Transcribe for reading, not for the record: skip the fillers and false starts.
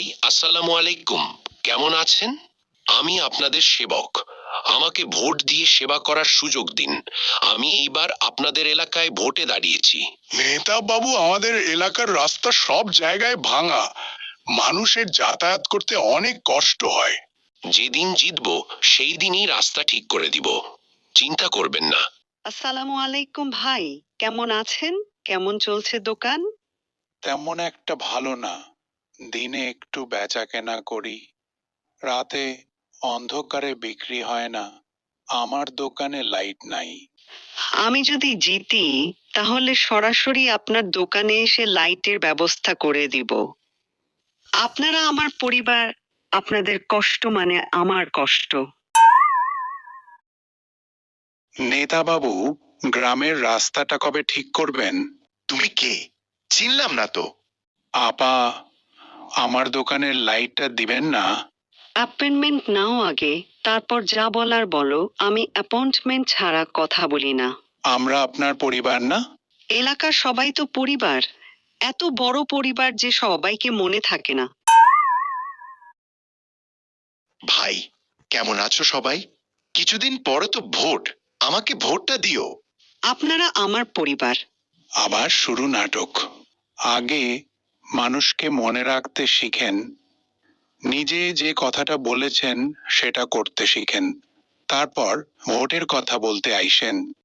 ভাই আসসালামু আলাইকুম, কেমন আছেন? আমি আপনাদের সেবক। আমাকে ভোট দিয়ে সেবা করার সুযোগ দিন। আমি এইবার আপনাদের এলাকায় ভোটে দাঁড়িয়েছি। নেতা বাবু, আমাদের এলাকার রাস্তা সব জায়গায় ভাঙা, মানুষের যাতায়াত করতে অনেক কষ্ট হয়। যেদিন জিতবো সেই দিনই রাস্তা ঠিক করে দিব, চিন্তা করবেন না। আসসালামু আলাইকুম ভাই, কেমন আছেন? কেমন চলছে দোকান? তেমন একটা ভালো না। দিনে একটু বেচা কেনা করি, রাতে অন্ধকারে বিক্রি হয় না। আমার দোকানে লাইট নাই। আমি যদি জিতি তাহলে সরাসরি আপনার দোকানে এসে লাইটের ব্যবস্থা করে দিব। আপনারা আমার পরিবার, আপনাদের কষ্ট মানে আমার কষ্ট। নেতা বাবু, গ্রামের রাস্তাটা কবে ঠিক করবেন? তুমি কে? চিনলাম না তো। আপা, আমার দোকানের লাইটটা দিবেন না? অ্যাপয়েন্টমেন্ট নাও আগে, তারপর যা বলার বলো। আমি অ্যাপয়েন্টমেন্ট ছাড়া কথা বলি না। আমরা আপনার পরিবার না? এলাকার সবাই তো পরিবার, এত বড় পরিবার যে সবাইকে মনে থাকে না। ভাই, কেমন আছো সবাই? কিছুদিন পরে তো ভোট, আমাকে ভোটটা দিও। আপনারা আমার পরিবার। আবার শুরু নাটক। আগে মানুষকে মনে রাখতে শিখেন, নিজে যে কথাটা বলেছেন সেটা করতে শিখেন, তারপর ভোটের কথা বলতে আইসেন।